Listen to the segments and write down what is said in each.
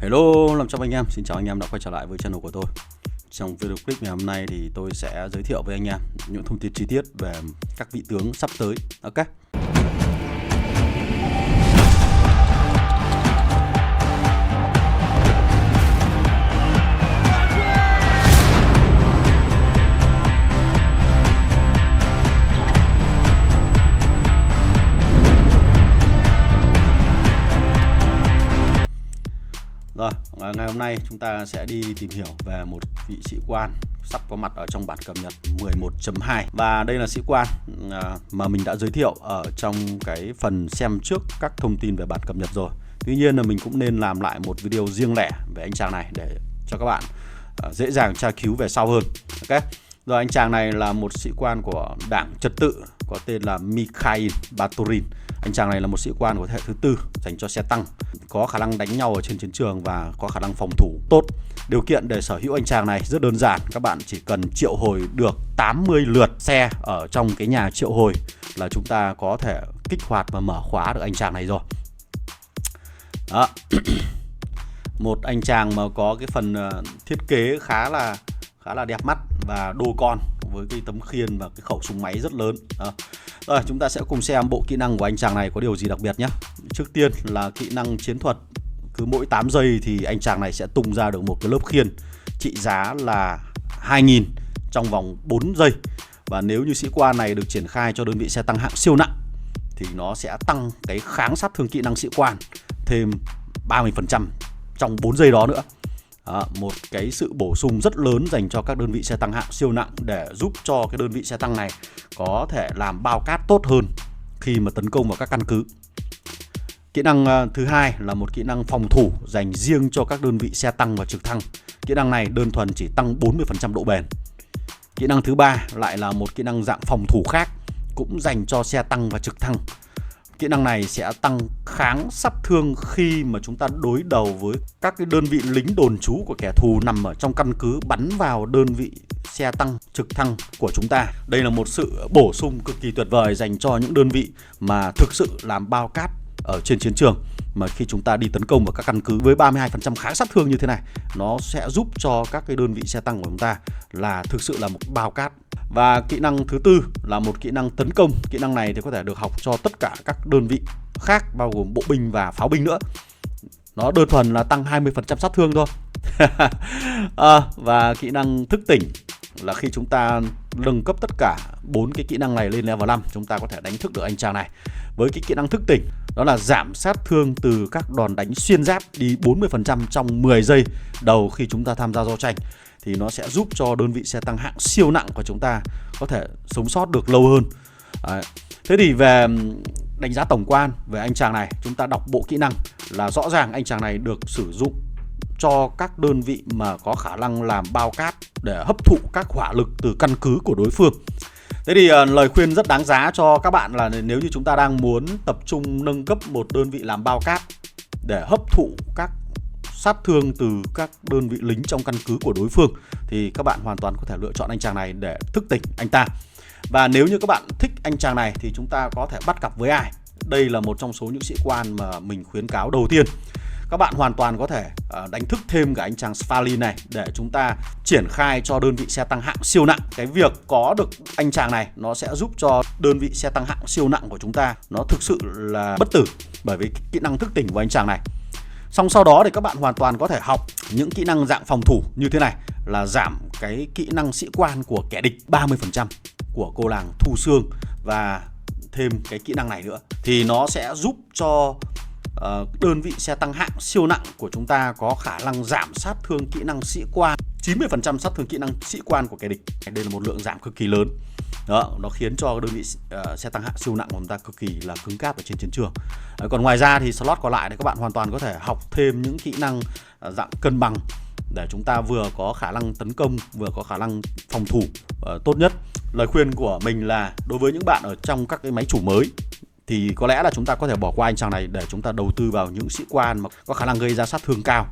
Hello, làm chào anh em. Xin chào anh em đã quay trở lại với channel của tôi. Trong video clip ngày hôm nay thì tôi sẽ giới thiệu với anh em những thông tin chi tiết về các vị tướng sắp tới. Ok. Rồi, ngày hôm nay chúng ta sẽ đi tìm hiểu về một vị sĩ quan sắp có mặt ở trong bản cập nhật 11.2. Và đây là sĩ quan mà mình đã giới thiệu ở trong cái phần xem trước các thông tin về bản cập nhật rồi. Tuy nhiên là mình cũng nên làm lại một video riêng lẻ về anh chàng này để cho các bạn dễ dàng tra cứu về sau hơn. Ok. Rồi, anh chàng này là một sĩ quan của đảng trật tự có tên là Mikhail Baturin. Anh chàng này là một sĩ quan của thế hệ thứ tư dành cho xe tăng, có khả năng đánh nhau ở trên chiến trường và có khả năng phòng thủ tốt. Điều kiện để sở hữu anh chàng này rất đơn giản, các bạn chỉ cần triệu hồi được 80 lượt xe ở trong cái nhà triệu hồi là chúng ta có thể kích hoạt và mở khóa được anh chàng này rồi. Đó. Một anh chàng mà có cái phần thiết kế khá là đẹp mắt và đô con với cái tấm khiên và cái khẩu súng máy rất lớn. Rồi, chúng ta sẽ cùng xem bộ kỹ năng của anh chàng này có điều gì đặc biệt nhé. Trước tiên là kỹ năng chiến thuật. Cứ mỗi 8 giây thì anh chàng này sẽ tung ra được một cái lớp khiên trị giá là 2.000 trong vòng 4 giây. Và nếu như sĩ quan này được triển khai cho đơn vị xe tăng hạng siêu nặng thì nó sẽ tăng cái kháng sát thương kỹ năng sĩ quan thêm 30% trong 4 giây đó nữa. Một cái sự bổ sung rất lớn dành cho các đơn vị xe tăng hạng siêu nặng để giúp cho cái đơn vị xe tăng này có thể làm bao cát tốt hơn khi mà tấn công vào các căn cứ. Kỹ năng thứ hai là một kỹ năng phòng thủ dành riêng cho các đơn vị xe tăng và trực thăng. Kỹ năng này đơn thuần chỉ tăng 40% độ bền. Kỹ năng thứ ba lại là một kỹ năng dạng phòng thủ khác, cũng dành cho xe tăng và trực thăng. Kỹ năng này sẽ tăng kháng sát thương khi mà chúng ta đối đầu với các cái đơn vị lính đồn trú của kẻ thù nằm ở trong căn cứ bắn vào đơn vị xe tăng trực thăng của chúng ta. Đây là một sự bổ sung cực kỳ tuyệt vời dành cho những đơn vị mà thực sự làm bao cát ở trên chiến trường. Mà khi chúng ta đi tấn công vào các căn cứ với 32% kháng sát thương như thế này, nó sẽ giúp cho các cái đơn vị xe tăng của chúng ta là thực sự là một bao cát. Và kỹ năng thứ tư là một kỹ năng tấn công. Kỹ năng này thì có thể được học cho tất cả các đơn vị khác, bao gồm bộ binh và pháo binh nữa. Nó đơn thuần là tăng 20% sát thương thôi. Và kỹ năng thức tỉnh là khi chúng ta nâng cấp tất cả 4 cái kỹ năng này lên level 5, chúng ta có thể đánh thức được anh chàng này. Với cái kỹ năng thức tỉnh, đó là giảm sát thương từ các đòn đánh xuyên giáp đi 40% trong 10 giây đầu khi chúng ta tham gia giao tranh. Thì nó sẽ giúp cho đơn vị xe tăng hạng siêu nặng của chúng ta có thể sống sót được lâu hơn. Thế thì về đánh giá tổng quan về anh chàng này, chúng ta đọc bộ kỹ năng là rõ ràng anh chàng này được sử dụng cho các đơn vị mà có khả năng làm bao cát để hấp thụ các hỏa lực từ căn cứ của đối phương. Thế thì lời khuyên rất đáng giá cho các bạn là nếu như chúng ta đang muốn tập trung nâng cấp một đơn vị làm bao cát để hấp thụ các sát thương từ các đơn vị lính trong căn cứ của đối phương thì các bạn hoàn toàn có thể lựa chọn anh chàng này để thức tỉnh anh ta. Và nếu như các bạn thích anh chàng này thì chúng ta có thể bắt cặp với ai? Đây là một trong số những sĩ quan mà mình khuyến cáo đầu tiên. Các bạn hoàn toàn có thể đánh thức thêm cả anh chàng Svalin này để chúng ta triển khai cho đơn vị xe tăng hạng siêu nặng. Cái việc có được anh chàng này nó sẽ giúp cho đơn vị xe tăng hạng siêu nặng của chúng ta nó thực sự là bất tử bởi vì kỹ năng thức tỉnh của anh chàng này. Xong sau đó thì các bạn hoàn toàn có thể học những kỹ năng dạng phòng thủ như thế này, là giảm cái kỹ năng sĩ quan của kẻ địch 30% của cô làng Thu Xương và thêm cái kỹ năng này nữa thì nó sẽ giúp cho đơn vị xe tăng hạng siêu nặng của chúng ta có khả năng giảm sát thương kỹ năng sĩ quan 90% sát thương kỹ năng sĩ quan của kẻ địch. Đây là một lượng giảm cực kỳ lớn. Đó, nó khiến cho đơn vị xe tăng hạng siêu nặng của chúng ta cực kỳ là cứng cáp ở trên chiến trường. Còn ngoài ra thì slot còn lại thì các bạn hoàn toàn có thể học thêm những kỹ năng dạng cân bằng để chúng ta vừa có khả năng tấn công vừa có khả năng phòng thủ tốt nhất. Lời khuyên của mình là đối với những bạn ở trong các cái máy chủ mới thì có lẽ là chúng ta có thể bỏ qua anh chàng này để chúng ta đầu tư vào những sĩ quan mà có khả năng gây ra sát thương cao.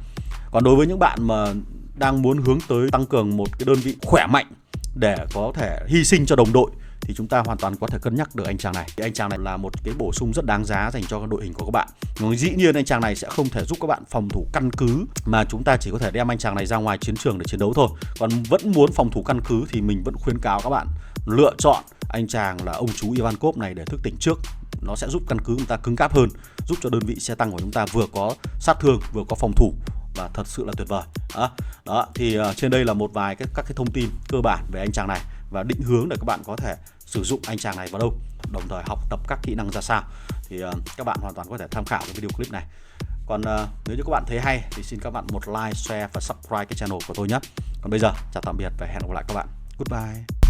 Còn đối với những bạn mà đang muốn hướng tới tăng cường một cái đơn vị khỏe mạnh để có thể hy sinh cho đồng đội thì chúng ta hoàn toàn có thể cân nhắc được anh chàng này. Thì anh chàng này là một cái bổ sung rất đáng giá dành cho đội hình của các bạn. Nhưng dĩ nhiên anh chàng này sẽ không thể giúp các bạn phòng thủ căn cứ, mà chúng ta chỉ có thể đem anh chàng này ra ngoài chiến trường để chiến đấu thôi. Còn vẫn muốn phòng thủ căn cứ thì mình vẫn khuyến cáo các bạn lựa chọn anh chàng là ông chú Ivankov này để thức tỉnh trước. Nó sẽ giúp căn cứ chúng ta cứng cáp hơn, giúp cho đơn vị xe tăng của chúng ta vừa có sát thương vừa có phòng thủ, và thật sự là tuyệt vời. Đó thì trên đây là một vài các cái thông tin cơ bản về anh chàng này và định hướng để các bạn có thể sử dụng anh chàng này vào đâu, đồng thời học tập các kỹ năng ra sao. Thì các bạn hoàn toàn có thể tham khảo cái video clip này. Còn nếu như các bạn thấy hay thì xin các bạn một like, share và subscribe cái channel của tôi nhé. Còn bây giờ chào tạm biệt và hẹn gặp lại các bạn. Goodbye.